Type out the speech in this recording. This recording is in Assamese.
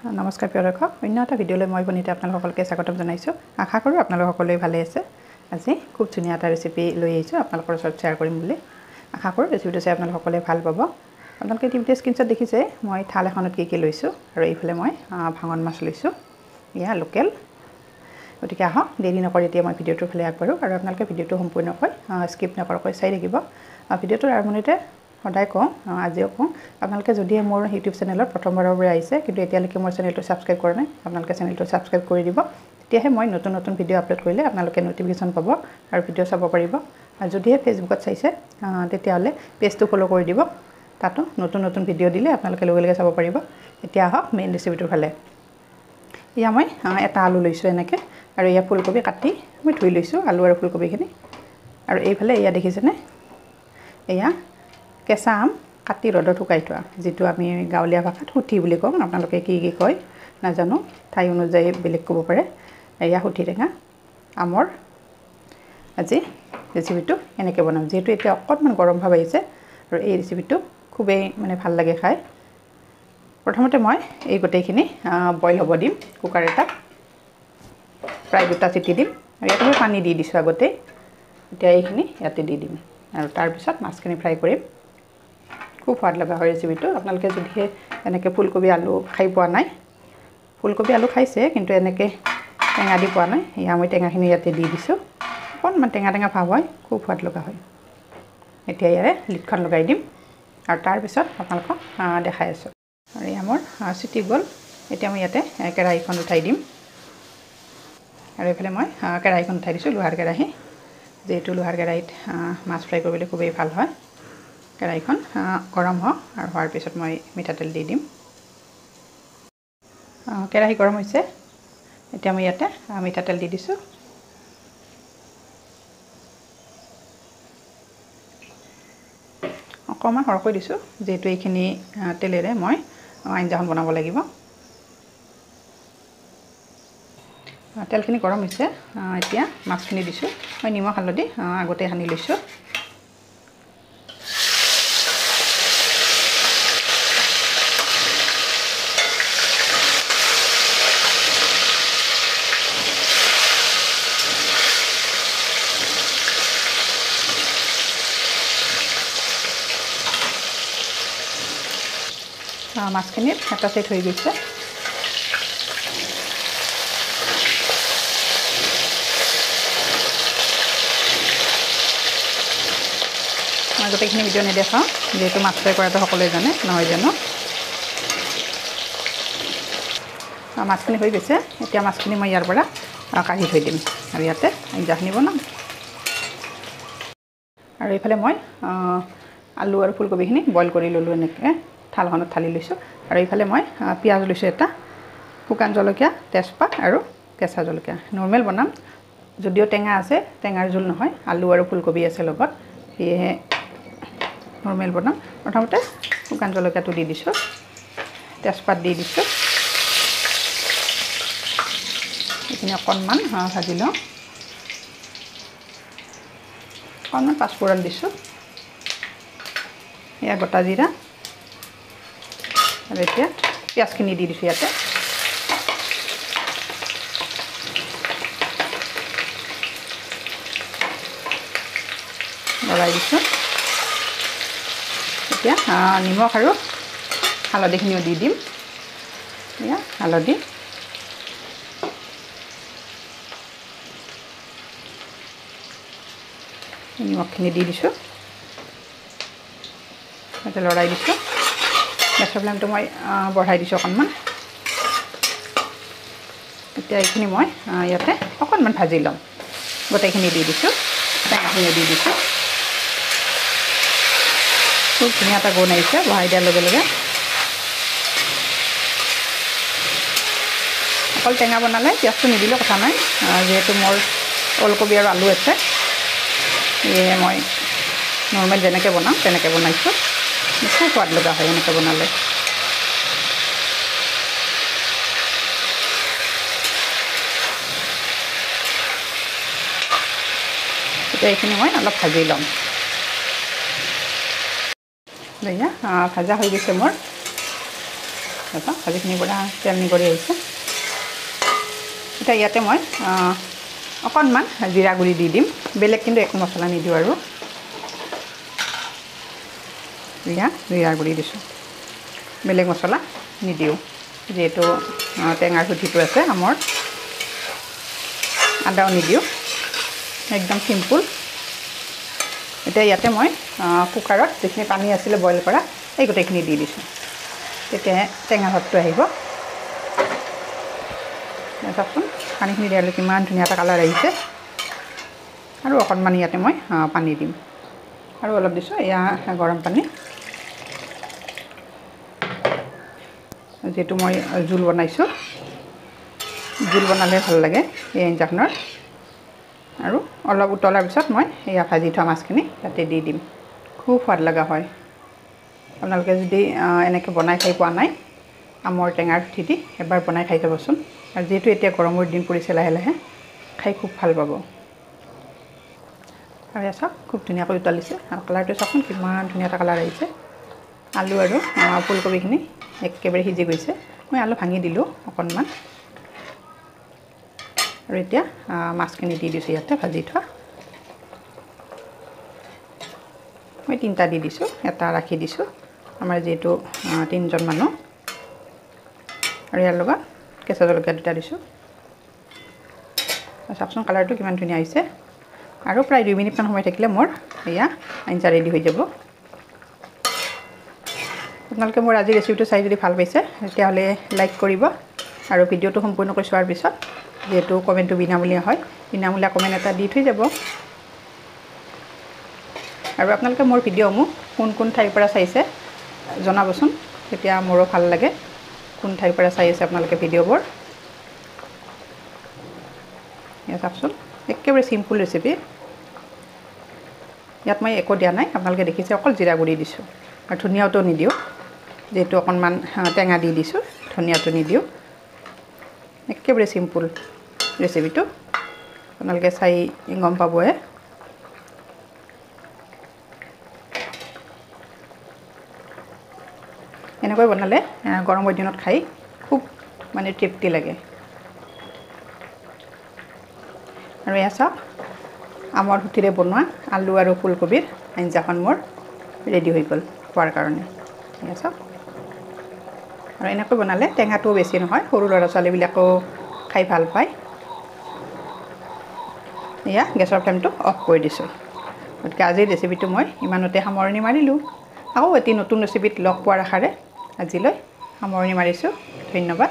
নমস্কাৰ প্ৰিয় দৰ্শক অন্য এটা ভিডিঅ'লৈ মই বনিতে আপোনালোক সকলোকে স্বাগতম জনাইছোঁ আশা কৰোঁ আপোনালোক সকলোৱে ভালে আছে আজি খুব ধুনীয়া এটা ৰেচিপি লৈ আহিছোঁ আপোনালোকৰ ওচৰত শ্বেয়াৰ কৰিম বুলি আশা কৰোঁ ৰেচিপিটো চাই আপোনালোক সকলোৱে ভাল পাব আপোনালোকে টিভিতে স্ক্ৰীনশ্বট দেখিছে মই থাল এখনত কি লৈছোঁ আৰু এইফালে মই ভাঙন মাছ লৈছোঁ ইয়া লোকেল গতিকে আহক দেৰি নকৰি এতিয়া মই ভিডিঅ'টোৰ ফালে আগবাঢ়ো আৰু আপোনালোকে ভিডিঅ'টো সম্পূৰ্ণকৈ স্কিপ নকৰাকৈ চাই থাকিব ভিডিঅ'টোৰ আৰম্ভণিতে সদায় কওঁ আজিও কওঁ আপোনালোকে যদি মোৰ ইউটিউব চেনেলত প্ৰথমবাৰৰ পৰা আহিছে কিন্তু এতিয়ালৈকে মোৰ চেনেলটো ছাবস্ক্ৰাইব কৰা নাই আপোনালোকে চেনেলটো ছাবস্ক্ৰাইব কৰি দিব তেতিয়াহে মই নতুন নতুন ভিডিঅ' আপলোড কৰিলে আপোনালোকে নটিফিকেশ্যন পাব আৰু ভিডিঅ' চাব পাৰিব আৰু যদিহে ফেচবুকত চাইছে তেতিয়াহ'লে পেজটো ফ'ল' কৰি দিব তাতো নতুন নতুন ভিডিঅ' দিলে আপোনালোকে লগে লগে চাব পাৰিব এতিয়া আহক মেইন ৰেচিপিটোৰ ফালে ইয়া মই এটা আলু লৈছোঁ এনেকৈ আৰু ইয়া ফুলকবি কাটি মই ধুই লৈছোঁ আলু আৰু ফুলকবিখিনি আৰু এইফালে এয়া দেখিছেনে এয়া কেঁচা আম কাটি ৰ'দত শুকাই থোৱা যিটো আমি গাঁৱলীয়া ভাষাত সুঠি বুলি কওঁ আপোনালোকে কি কয় নাজানো ঠাই অনুযায়ী বেলেগ ক'ব পাৰে এয়া সুঠি টেঙা আমৰ আজি ৰেচিপিটো এনেকৈ বনাম যিহেতু এতিয়া অকণমান গৰম ভাৱ আহিছে আৰু এই ৰেচিপিটো খুবেই মানে ভাল লাগে খাই প্ৰথমতে মই এই গোটেইখিনি বইল হ'ব দিম কুকাৰ এটাত প্ৰায় 2টা চিটি দিম আৰু ইয়াতে মই পানী দি দিছোঁ আগতে এতিয়া এইখিনি ইয়াতে দি দিম আৰু তাৰপিছত মাছখিনি ফ্ৰাই কৰিম খুব সোৱাদ লগা হয় ৰেচিপিটো আপোনালোকে যদিহে এনেকৈ ফুলকবি আলু খাই পোৱা নাই ফুলকবি আলু খাইছে কিন্তু এনেকৈ টেঙা দি পোৱা নাই এয়া মই টেঙাখিনি ইয়াতে দি দিছোঁ অকণমান টেঙা টেঙা ভাৱ হয় খুব সোৱাদ লগা হয় এতিয়া ইয়াৰে লিডখন লগাই দিম আৰু তাৰপিছত আপোনালোকক দেখাই আছোঁ আৰু এয়া মোৰ চিটি গ'ল এতিয়া মই ইয়াতে কেৰাহীখন উঠাই দিম আৰু এইফালে মই কেৰাহীখন উঠাই দিছোঁ লোহাৰ কেৰাহী যিহেতু লোহাৰ কেৰাহীত মাছ ফ্ৰাই কৰিবলৈ খুবেই ভাল হয় কেৰাহীখন গৰম হওক আৰু হোৱাৰ পিছত মই মিঠাতেল দি দিম কেৰাহী গৰম হৈছে এতিয়া মই ইয়াতে মিঠাতেল দি দিছোঁ অকণমান সৰহকৈ দিছোঁ যিহেতু এইখিনি তেলেৰে মই আঞ্জাখন বনাব লাগিব তেলখিনি গৰম হৈছে এতিয়া মাছখিনি দিছোঁ মই নিমখ হালধি আগতে সানি লৈছোঁ মাছখিনিত এটা ছেট হৈ গৈছে মই গোটেইখিনি ভিডিঅ' নেদেখাওঁ যিহেতু মাছ ফ্ৰাই কৰাটো সকলোৱে জানে নহয় জানো মাছখিনি হৈ গৈছে এতিয়া মাছখিনি মই ইয়াৰ পৰা কাঢ়ি থৈ দিম আৰু ইয়াতে আঞ্জাখিনি বনাম আৰু এইফালে মই আলু আৰু ফুলকবিখিনি বইল কৰি ল'লোঁ এনেকৈ থালখনত ঢালি লৈছোঁ আৰু এইফালে মই পিঁয়াজ লৈছোঁ এটা শুকান জলকীয়া তেজপাত আৰু কেঁচা জলকীয়া নৰ্মেল বনাম যদিও টেঙা আছে টেঙাৰ জোল নহয় আলু আৰু ফুলকবি আছে লগত সেয়েহে নৰ্মেল বনাম প্ৰথমতে শুকান জলকীয়াটো দি দিছোঁ তেজপাত দি দিছোঁ এইখিনি অকণমান ভাজি লওঁ অকণমান পাঁচফোৰণ দিছোঁ এয়া গোটা জিৰা আৰু এতিয়া পিঁয়াজখিনি দি দিছোঁ ইয়াতে লৰাই দিছোঁ এতিয়া নিমখ আৰু হালধিখিনিও দি দিম এয়া হালধি নিমখখিনি দি দিছোঁ এতিয়া লৰাই দিছোঁ গেছৰ ফ্লেমটো মই বঢ়াই দিছোঁ অকণমান এতিয়া এইখিনি মই ইয়াতে অকণমান ভাজি ল'ম গোটেইখিনি দি দিছোঁ টেঙাখিনি দি দিছোঁ খুব ধুনীয়া এটা গোন্ধ আহিছে বঢ়াই দিয়াৰ লগে লগে অকল টেঙা বনালে পিঁয়াজটো নিদিলেও কথা নাই যিহেতু মোৰ ওলকবি আৰু আলু আছে সেয়েহে মই নৰ্মেল যেনেকৈ বনাওঁ তেনেকৈ বনাইছোঁ খুব সোৱাদ লগা হয় এনেকৈ বনালে এতিয়া এইখিনি মই অলপ ভাজি ল'ম এয়া ভাজা হৈ গৈছে মোৰ ভাজিখিনিৰ পৰা তেল নিগৰি আহিছে এতিয়া ইয়াতে মই অকণমান জিৰা গুড়ি দি দিম বেলেগ কিন্তু একো মছলা নিদিওঁ আৰু জিৰা গুড়ি দিছোঁ বেলেগ মছলা নিদিওঁ যেহেতু টেঙাৰ সুঠিটো আছে আমৰ আদাও নিদিওঁ একদম সিম্পল এতিয়া ইয়াতে মই কুকাৰত যিখিনি পানী আছিলে বইল কৰা এই গোটেইখিনি দি দিছোঁ তেতিয়াহে টেঙা ভাৱটো আহিব চাওকচোন পানীখিনি দিয়ালৈ কিমান ধুনীয়া এটা কালাৰ আহিছে আৰু অকণমান ইয়াতে মই পানী দিম আৰু অলপ দিছোঁ এয়া গৰম পানী যেহেতু মই জোল বনাইছোঁ জোল বনালে ভাল লাগে এই আঞ্জাখনৰ আৰু অলপ উতলাৰ পিছত মই এয়া ভাজি থোৱা মাছখিনি তাতে দি দিম খুব সোৱাদ লগা হয় আপোনালোকে যদি এনেকৈ বনাই খাই পোৱা নাই আমৰ টেঙাৰ সুঠি দি এবাৰ বনাই খাই যাবচোন আৰু যেহেতু এতিয়া গৰমৰ দিন পৰিছে লাহে লাহে খাই খুব ভাল পাব আৰু এয়া চাওক খুব ধুনীয়াকৈ উতলিছে আৰু কালাৰটো চাওকচোন কিমান ধুনীয়া এটা কালাৰ আহিছে আলু আৰু ফুলকবিখিনি একেবাৰে সিজি গৈছে মই আলু ভাঙি দিলোঁ অকণমান আৰু এতিয়া মাছখিনি দি দিছোঁ ইয়াতে ভাজি থোৱা মই 3টা দি দিছোঁ এটা ৰাখি দিছোঁ আমাৰ যিহেতু 3জন মানুহ আৰু ইয়াৰ লগত কেঁচা জলকীয়া 2টা দিছোঁ চাওকচোন কালাৰটো কিমান ধুনীয়া হৈছে আৰু প্ৰায় 2 মিনিটমান সময় থাকিলে মোৰ এয়া আঞ্জা ৰেডি হৈ যাব আপোনালোকে মোৰ আজি ৰেচিপিটো চাই যদি ভাল পাইছে তেতিয়াহ'লে লাইক কৰিব আৰু ভিডিঅ'টো সম্পূৰ্ণকৈ চোৱাৰ পিছত যেহেতু কমেণ্টটো বিনামূলীয়া হয় বিনামূলীয়া কমেণ্ট এটা দি থৈ যাব আৰু আপোনালোকে মোৰ ভিডিঅ'সমূহ কোন ঠাইৰ পৰা চাইছে জনাবচোন তেতিয়া মোৰো ভাল লাগে কোন ঠাইৰ পৰা চাই আছে আপোনালোকে ভিডিঅ'বোৰ এয়া চাওকচোন একেবাৰে চিম্পল ৰেচিপি ইয়াত মই একো দিয়া নাই আপোনালোকে দেখিছে অকল জিৰা গুড়ি দিছোঁ আৰু ধনিয়াটো নিদিওঁ যেহেতু অকণমান টেঙা দি দিছোঁ ধনিয়াটো নিদিওঁ একেবাৰে চিম্পল ৰেচিপিটো আপোনালোকে চাই গম পাবয়ে এনেকৈ বনালে গৰমৰ দিনত খাই খুব মানে তৃপ্তি লাগে আৰু এয়া চাওক আমৰ সুঠিৰে বনোৱা আলু আৰু ফুলকবিৰ আঞ্জাখন মোৰ ৰেডি হৈ গ'ল খোৱাৰ কাৰণে এয়া চাওক আৰু এনেকৈ বনালে টেঙাটোও বেছি নহয় সৰু ল'ৰা ছোৱালীবিলাকেও খাই ভাল পায় এয়া গেছৰ ফ্লেমটো অফ কৰি দিছোঁ গতিকে আজিৰ ৰেচিপিটো মই ইমানতে সামৰণি মাৰিলোঁ আকৌ এটি নতুন ৰেচিপিত লগ পোৱাৰ আশাৰে আজিলৈ সামৰণি মাৰিছোঁ ধন্যবাদ